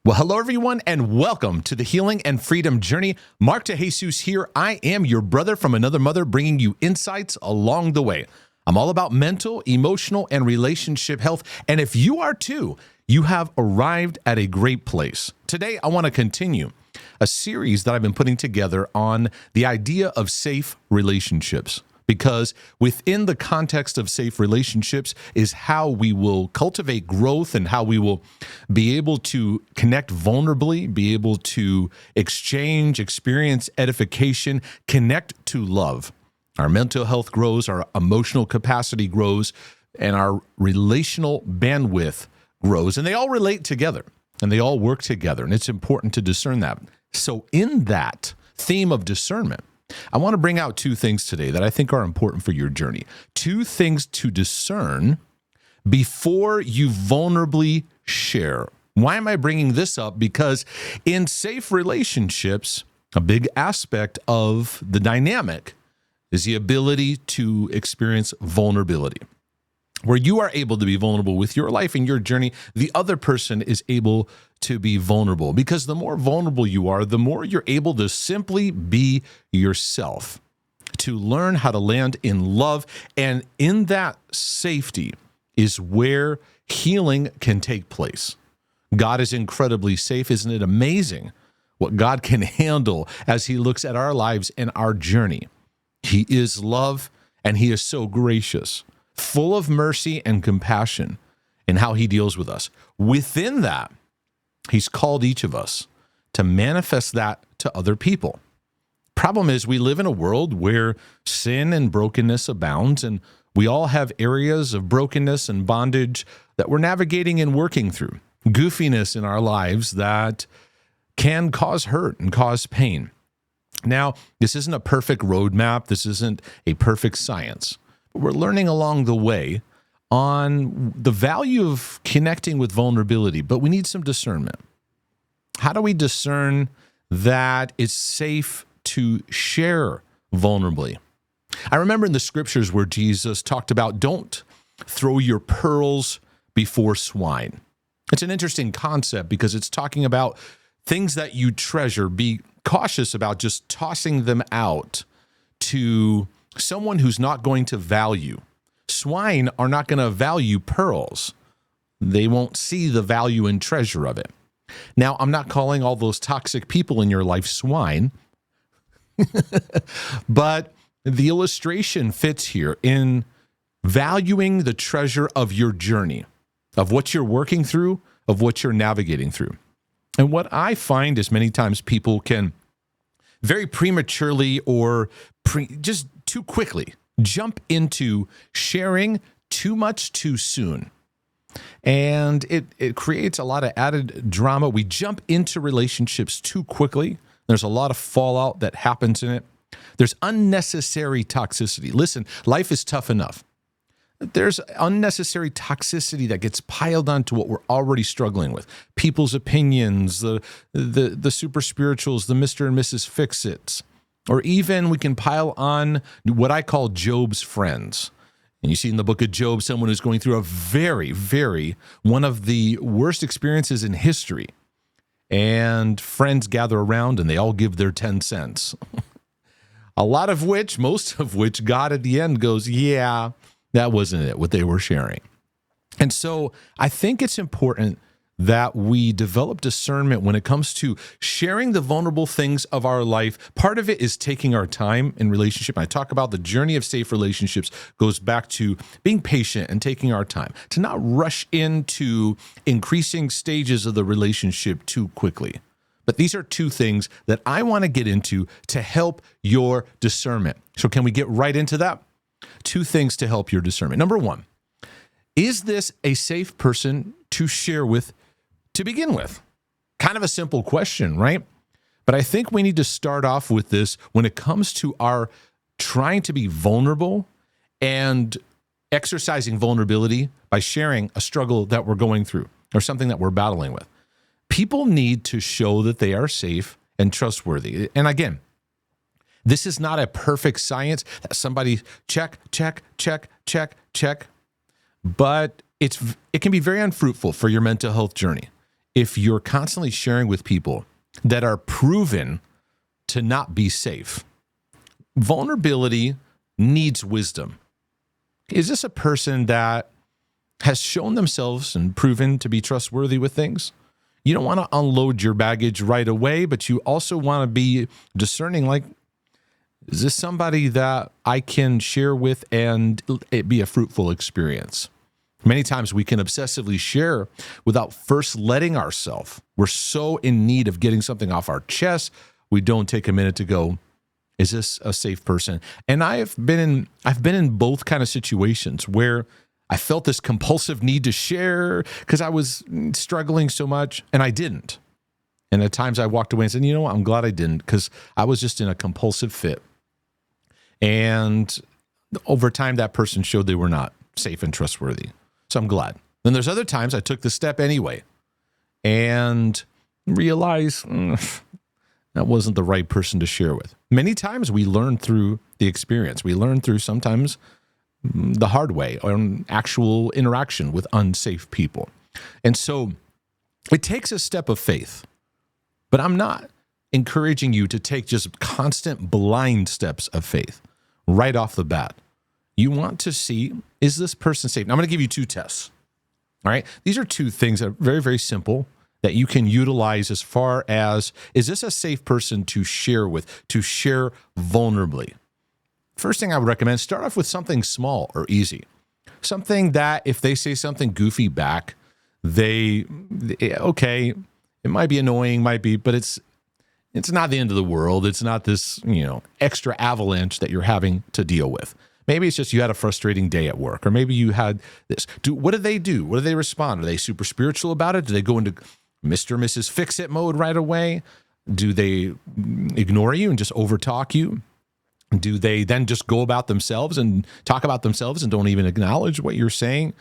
Well, hello, everyone, and welcome to the Healing and Freedom Journey. Mark DeJesus here. I am your brother from another mother, bringing you insights along the way. I'm all about mental, emotional, and relationship health. And if you are too, you have arrived at a great place. Today, I want to continue a series that I've been putting together on the idea of safe relationships. Because within the context of safe relationships is how we will cultivate growth and how we will be able to connect vulnerably, be able to exchange, experience edification, connect to love. Our mental health grows, our emotional capacity grows, and our relational bandwidth grows. And they all relate together and they all work together. And it's important to discern that. So in that theme of discernment, I want to bring out two things today that I think are important for your journey. Two things to discern before you vulnerably share. Why am I bringing this up? Because in safe relationships, a big aspect of the dynamic is the ability to experience vulnerability. Where you are able to be vulnerable with your life and your journey, the other person is able to be vulnerable. Because the more vulnerable you are, the more you're able to simply be yourself, to learn how to land in love. And in that safety is where healing can take place. God is incredibly safe. Isn't it amazing what God can handle as he looks at our lives and our journey? He is love, and he is so gracious, full of mercy and compassion in how he deals with us. Within that, he's called each of us to manifest that to other people. Problem is, we live in a world where sin and brokenness abounds, and we all have areas of brokenness and bondage that we're navigating and working through. Goofiness in our lives that can cause hurt and cause pain. Now, this isn't a perfect roadmap. This isn't a perfect science. We're learning along the way on the value of connecting with vulnerability, but we need some discernment. How do we discern that it's safe to share vulnerably? I remember in the scriptures where Jesus talked about don't throw your pearls before swine. It's an interesting concept because it's talking about things that you treasure. Be cautious about just tossing them out to someone who's not going to value. Swine are not going to value pearls. They won't see the value and treasure of it. Now, I'm not calling all those toxic people in your life swine, but the illustration fits here in valuing the treasure of your journey, of what you're working through, of what you're navigating through. And what I find is many times people can very prematurely or just too quickly jump into sharing too much too soon. And it creates a lot of added drama. We jump into relationships too quickly. There's a lot of fallout that happens in it. There's unnecessary toxicity. Listen, life is tough enough. There's unnecessary toxicity that gets piled onto what we're already struggling with. People's opinions, the super spirituals, the Mr. and Mrs. Fix-Its. Or even we can pile on what I call Job's friends. And you see in the book of Job, someone who's going through a very, one of the worst experiences in history. And friends gather around and they all give their 10 cents. Most of which, God at the end goes, yeah, that wasn't it, what they were sharing. And so I think it's important that we develop discernment when it comes to sharing the vulnerable things of our life. Part of it is taking our time in relationship. I talk about the journey of safe relationships goes back to being patient and taking our time, to not rush into increasing stages of the relationship too quickly. But these are two things that I want to get into to help your discernment. So can we get right into that? Two things to help your discernment. Number one, is this a safe person to share with to begin with? Kind of a simple question, right? But I think we need to start off with this when it comes to our trying to be vulnerable and exercising vulnerability by sharing a struggle that we're going through or something that we're battling with. People need to show that they are safe and trustworthy. And again, this is not a perfect science that somebody check, but it can be very unfruitful for your mental health journey if you're constantly sharing with people that are proven to not be safe. Vulnerability needs wisdom. Is this a person that has shown themselves and proven to be trustworthy with things? You don't want to unload your baggage right away, but you also want to be discerning, like, is this somebody that I can share with and it be a fruitful experience? Many times we can obsessively share without first letting ourselves. We're so in need of getting something off our chest, we don't take a minute to go, is this a safe person? And I've been in both kind of situations where I felt this compulsive need to share because I was struggling so much, and I didn't. And at times I walked away and said, you know what, I'm glad I didn't, because I was just in a compulsive fit. And over time, that person showed they were not safe and trustworthy. So I'm glad. Then there's other times I took the step anyway and realized that wasn't the right person to share with. Many times we learn through the experience. We learn through sometimes the hard way or an actual interaction with unsafe people. And so it takes a step of faith, but I'm not encouraging you to take just constant blind steps of faith right off the bat. You want to see, is this person safe? Now, I'm going to give you two tests. All right. These are two things that are very, very simple that you can utilize as far as, is this a safe person to share with, to share vulnerably? First thing I would recommend, start off with something small or easy. Something that if they say something goofy back, okay, it might be annoying, but it's not the end of the world. It's not this, extra avalanche that you're having to deal with. Maybe it's just you had a frustrating day at work, or maybe you had this. What do they do? What do they respond? Are they super spiritual about it? Do they go into Mr. and Mrs. Fix-It mode right away? Do they ignore you and just overtalk you? Do they then just go about themselves and talk about themselves and don't even acknowledge what you're saying?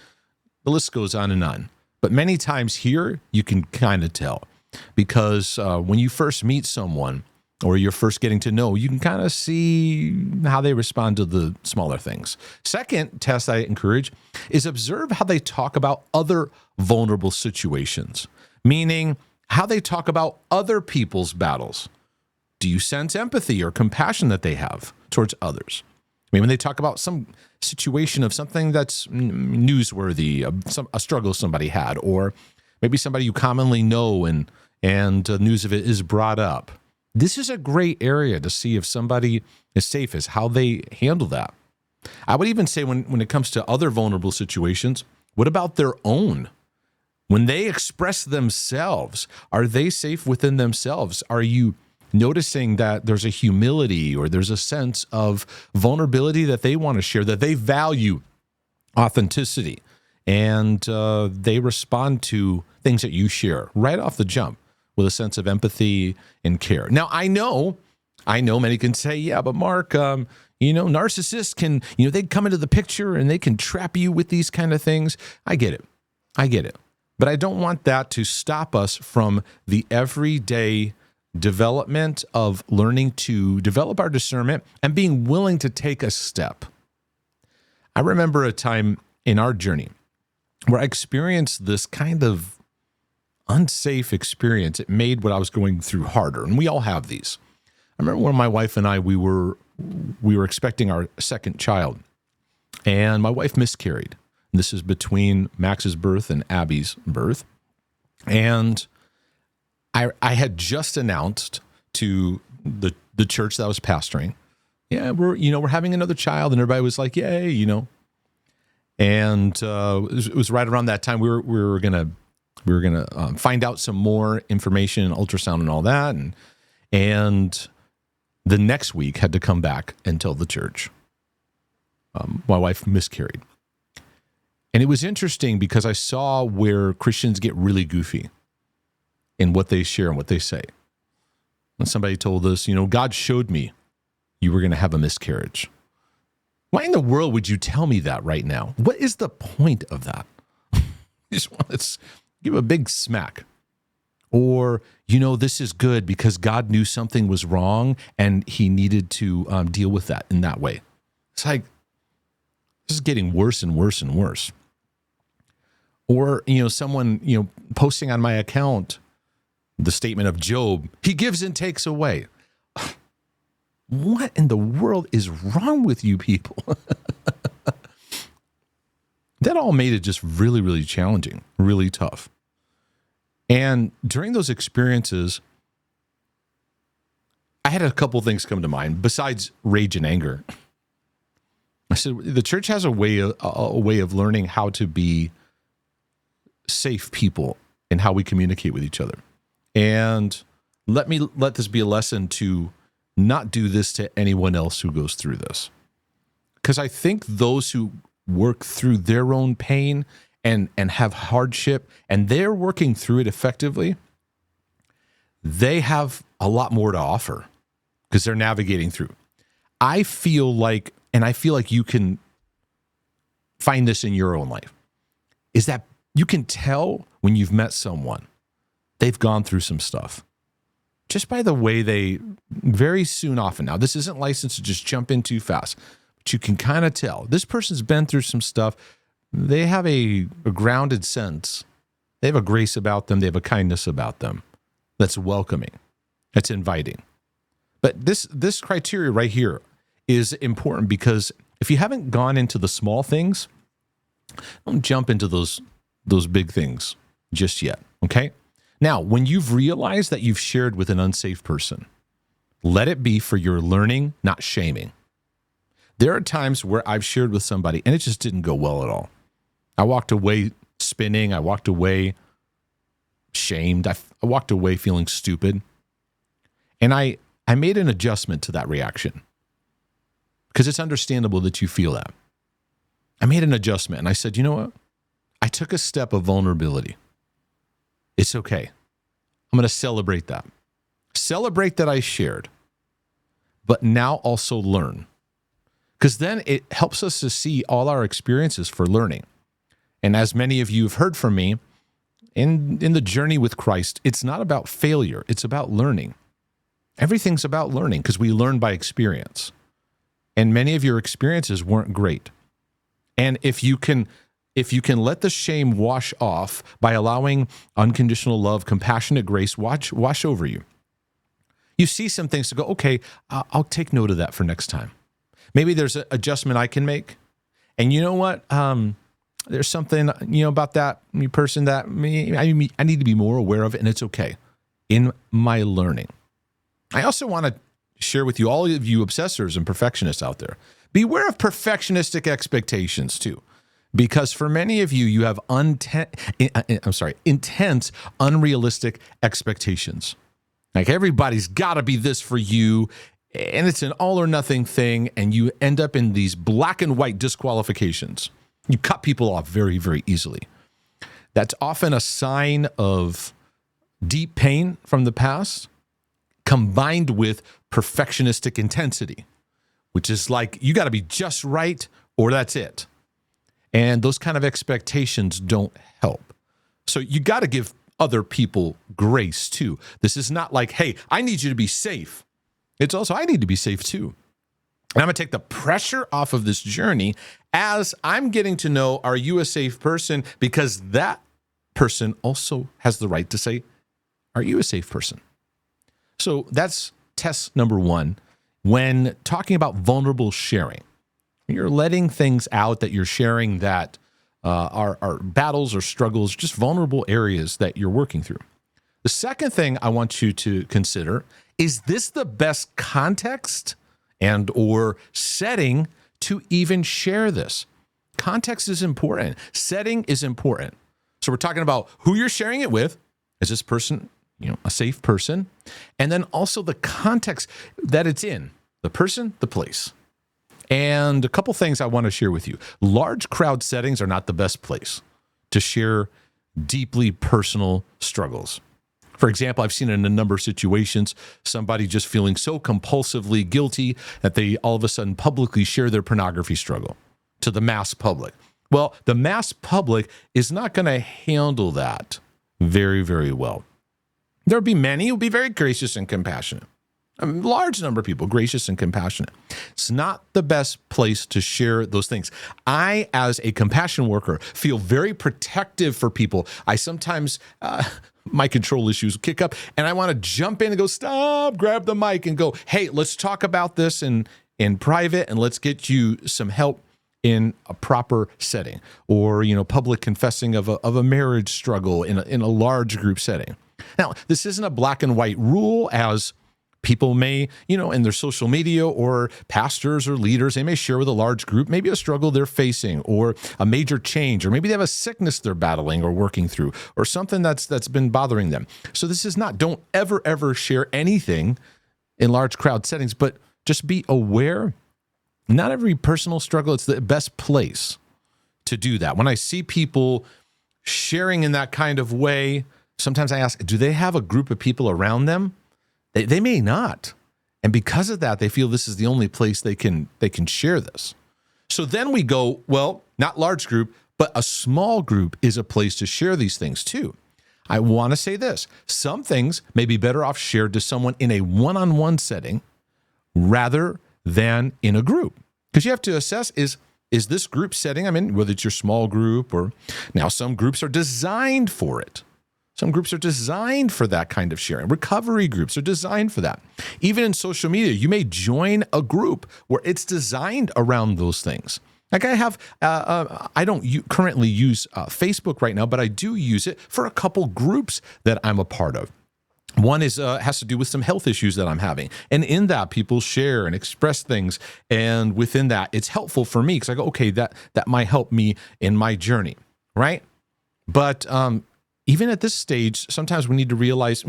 The list goes on and on. But many times here, you can kind of tell, because when you first meet someone or you're first getting to know, you can kind of see how they respond to the smaller things. Second test I encourage is observe how they talk about other vulnerable situations, meaning how they talk about other people's battles. Do you sense empathy or compassion that they have towards others? I mean, when they talk about some situation of something that's newsworthy, a struggle somebody had, or maybe somebody you commonly know and news of it is brought up. This is a great area to see if somebody is safe, is how they handle that. I would even say when it comes to other vulnerable situations, what about their own? When they express themselves, are they safe within themselves? Are you noticing that there's a humility or there's a sense of vulnerability that they want to share, that they value authenticity, and they respond to things that you share right off the jump with a sense of empathy and care? Now, I know many can say, yeah, but Mark, narcissists can, they come into the picture and they can trap you with these kind of things. I get it. But I don't want that to stop us from the everyday development of learning to develop our discernment and being willing to take a step. I remember a time in our journey where I experienced this kind of unsafe experience. It made what I was going through harder, and we all have these. I remember when my wife and I, we were expecting our second child, and my wife miscarried. This is between Max's birth and Abby's birth, and I had just announced to the church that I was pastoring, yeah, we're having another child, and everybody was like, yay, and it was right around that time we were gonna find out some more information, ultrasound and all that, and the next week had to come back and tell the church my wife miscarried. And it was interesting because I saw where Christians get really goofy in what they share and what they say. And somebody told us, God showed me you were going to have a miscarriage. Why in the world would you tell me that right now? What is the point of that? You just want to give a big smack. Or, this is good because God knew something was wrong and he needed to deal with that in that way. It's like, this is getting worse and worse and worse. Or, someone, posting on my account the statement of Job, he gives and takes away. What in the world is wrong with you people? That all made it just really, really challenging, really tough. And during those experiences, I had a couple things come to mind besides rage and anger. I said, the church has a way of learning how to be safe people in how we communicate with each other. And let this be a lesson to not do this to anyone else who goes through this. Because I think those who work through their own pain and have hardship, and they're working through it effectively, they have a lot more to offer because they're navigating through. I feel like you can find this in your own life, is that you can tell when you've met someone, they've gone through some stuff. Just by the way they very soon often, now this isn't licensed to just jump in too fast, but you can kind of tell this person's been through some stuff. They have a grounded sense. They have a grace about them. They have a kindness about them that's welcoming, that's inviting. But this criteria right here is important because if you haven't gone into the small things, don't jump into those big things just yet, okay? Now, when you've realized that you've shared with an unsafe person, let it be for your learning, not shaming. There are times where I've shared with somebody and it just didn't go well at all. I walked away spinning. I walked away shamed. I walked away feeling stupid. And I made an adjustment to that reaction because it's understandable that you feel that. I made an adjustment and I said, you know what? I took a step of vulnerability. It's okay. I'm going to celebrate that. Celebrate that I shared, but now also learn. Because then it helps us to see all our experiences for learning. And as many of you have heard from me, in the journey with Christ, it's not about failure. It's about learning. Everything's about learning because we learn by experience. And many of your experiences weren't great. And if you can let the shame wash off by allowing unconditional love, compassionate grace wash over you, you see some things to go, okay, I'll take note of that for next time. Maybe there's an adjustment I can make. And you know what? There's something, about that person that I need to be more aware of, and it's okay in my learning. I also want to share with you, all of you obsessors and perfectionists out there, beware of perfectionistic expectations too. Because for many of you, you have intense, unrealistic expectations. Like everybody's got to be this for you, and it's an all or nothing thing, and you end up in these black and white disqualifications. You cut people off very, very easily. That's often a sign of deep pain from the past, combined with perfectionistic intensity, which is like, you got to be just right or that's it. And those kind of expectations don't help. So you got to give other people grace too. This is not like, hey, I need you to be safe. It's also, I need to be safe too. And I'm going to take the pressure off of this journey as I'm getting to know, are you a safe person? Because that person also has the right to say, are you a safe person? So that's test number one when talking about vulnerable sharing. You're letting things out that you're sharing that are battles or struggles, just vulnerable areas that you're working through. The second thing I want you to consider, is this the best context and or setting to even share this? Context is important. Setting is important. So we're talking about who you're sharing it with. Is this person, a safe person? And then also the context that it's in, the person, the place. And a couple things I want to share with you. Large crowd settings are not the best place to share deeply personal struggles. For example, I've seen in a number of situations, somebody just feeling so compulsively guilty that they all of a sudden publicly share their pornography struggle to the mass public. Well, the mass public is not going to handle that very, very well. There'll be many who'll be very gracious and compassionate. A large number of people, gracious and compassionate. It's not the best place to share those things. I, as a compassion worker, feel very protective for people. I sometimes, my control issues kick up, and I want to jump in and go, stop, grab the mic and go, hey, let's talk about this in private, and let's get you some help in a proper setting, or, public confessing of a marriage struggle in a large group setting. Now, this isn't a black and white rule, as people may, in their social media, or pastors or leaders, they may share with a large group, maybe a struggle they're facing, or a major change, or maybe they have a sickness they're battling or working through, or something that's been bothering them. So this is not, don't ever share anything in large crowd settings, but just be aware. Not every personal struggle, it's the best place to do that. When I see people sharing in that kind of way, sometimes I ask, do they have a group of people around them? They may not. And because of that, they feel this is the only place they can share this. So then we go, well, not large group, but a small group is a place to share these things too. I want to say this. Some things may be better off shared to someone in a one-on-one setting rather than in a group. Because you have to assess, is this group setting I'm in, whether it's your small group, or now some groups are designed for it. Some groups are designed for that kind of sharing. Recovery groups are designed for that. Even in social media, you may join a group where it's designed around those things. Like I have, I don't currently use Facebook right now, but I do use it for a couple groups that I'm a part of. One is has to do with some health issues that I'm having. And in that, people share and express things. And within that, it's helpful for me because I go, okay, that might help me in my journey, right? But even at this stage, sometimes we need to realize,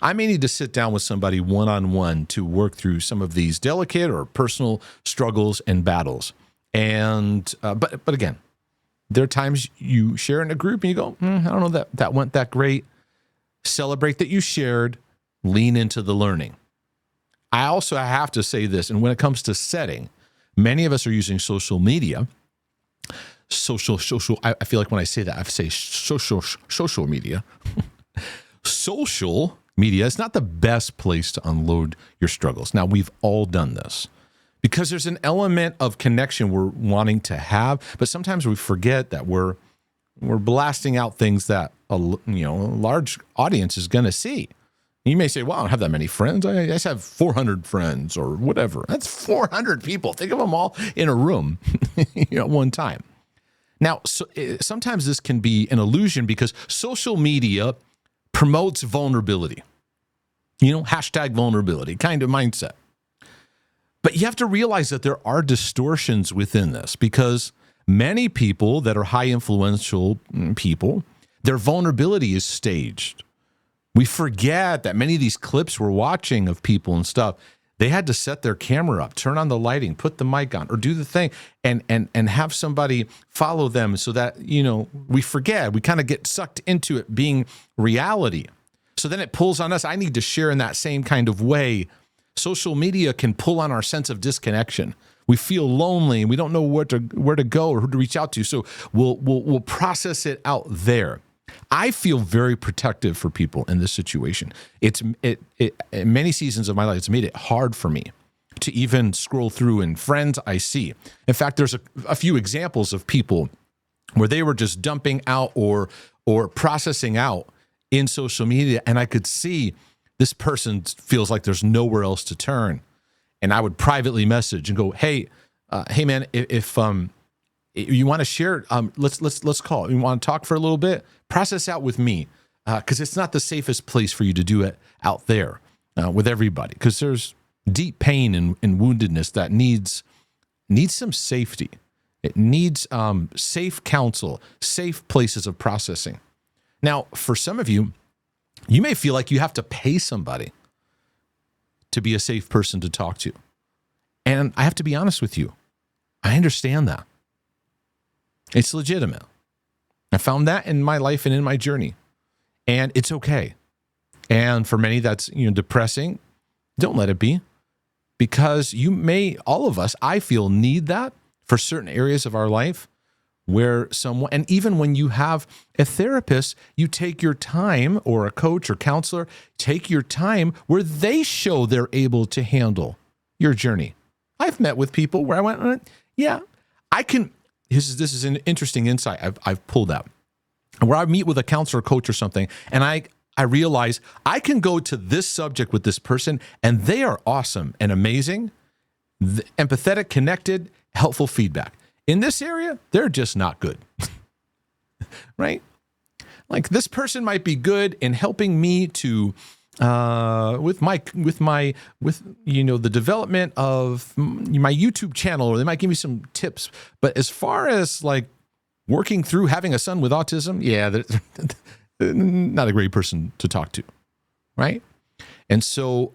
I may need to sit down with somebody one-on-one to work through some of these delicate or personal struggles and battles. And but again, there are times you share in a group and you go, I don't know that went that great. Celebrate that you shared, lean into the learning. I also have to say this, and when it comes to setting, many of us are using social media. Social. I feel like when I say that, I say social media. Social media is not the best place to unload your struggles. Now, we've all done this because there's an element of connection we're wanting to have, but sometimes we forget that we're blasting out things that a large audience is going to see. You may say, well, I don't have that many friends. I just have 400 friends or whatever. That's 400 people. Think of them all in a room at one time. Now, sometimes this can be an illusion because social media promotes vulnerability, hashtag vulnerability kind of mindset. But you have to realize that there are distortions within this because many people that are high influential people, their vulnerability is staged. We forget that many of these clips we're watching of people and stuff, they had to set their camera up, turn on the lighting, put the mic on, or do the thing, and have somebody follow them so that, we forget. We kind of get sucked into it being reality. So then it pulls on us. I need to share in that same kind of way. Social media can pull on our sense of disconnection. We feel lonely and we don't know where to go or who to reach out to. So we'll process it out there. I feel very protective for people in this situation. In many seasons of my life, it's made it hard for me to even scroll through and friends I see. In fact, there's a few examples of people where they were just dumping out or processing out in social media, and I could see this person feels like there's nowhere else to turn. And I would privately message and go, hey man, if you want to share, let's call. You want to talk for a little bit? Process out with me, because it's not the safest place for you to do it out there with everybody. Because there's deep pain and woundedness that needs some safety. It needs safe counsel, safe places of processing. Now, for some of you, you may feel like you have to pay somebody to be a safe person to talk to. And I have to be honest with you. I understand that. It's legitimate. I found that in my life and in my journey. And it's okay. And for many that's depressing. Don't let it be. Because all of us, I feel, need that for certain areas of our life where someone, and even when you have a therapist, you take your time, or a coach or counselor, take your time where they show they're able to handle your journey. I've met with people where I went, yeah, I can. This is an interesting insight I've pulled out. Where I meet with a counselor, coach, or something, and I realize I can go to this subject with this person, and they are awesome and amazing, empathetic, connected, helpful feedback. In this area, they're just not good, right? Like, this person might be good in helping me to with the development of my YouTube channel, or they might give me some tips. But as far as like working through having a son with autism, yeah, they're not a great person to talk to, right? And so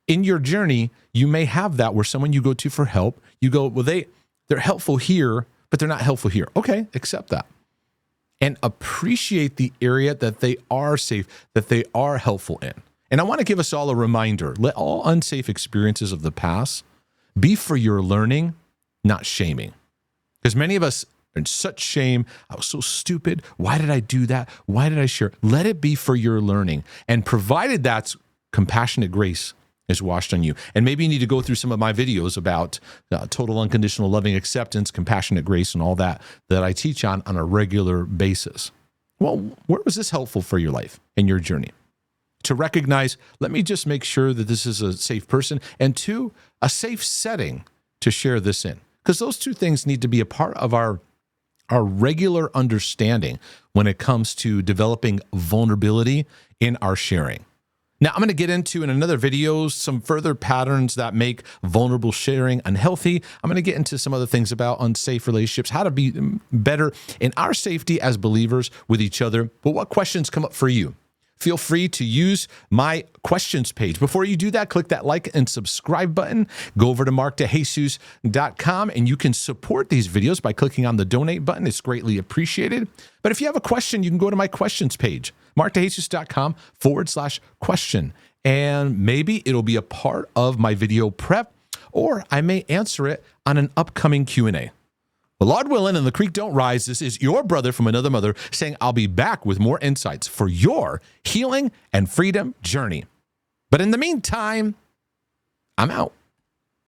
in your journey, you may have that where someone you go to for help, you go, well, they're helpful here, but they're not helpful here. Okay, accept that. And appreciate the area that they are safe, that they are helpful in. And I want to give us all a reminder, let all unsafe experiences of the past be for your learning, not shaming. Because many of us are in such shame. I was so stupid. Why did I do that? Why did I share? Let it be for your learning. And provided that's compassionate grace is washed on you. And maybe you need to go through some of my videos about total unconditional loving acceptance, compassionate grace, and all that I teach on a regular basis. Well, where was this helpful for your life and your journey? To recognize, let me just make sure that this is a safe person, and two, a safe setting to share this in. Because those two things need to be a part of our regular understanding when it comes to developing vulnerability in our sharing. Now, I'm going to get into, in another video, some further patterns that make vulnerable sharing unhealthy. I'm going to get into some other things about unsafe relationships, how to be better in our safety as believers with each other. But what questions come up for you? Feel free to use my questions page. Before you do that, click that like and subscribe button. Go over to markdejesus.com, and you can support these videos by clicking on the donate button. It's greatly appreciated. But if you have a question, you can go to my questions page, markdejesus.com/question. And maybe it'll be a part of my video prep, or I may answer it on an upcoming Q&A. Well, Lord willing, and the creek don't rise, this is your brother from another mother saying I'll be back with more insights for your healing and freedom journey. But in the meantime, I'm out.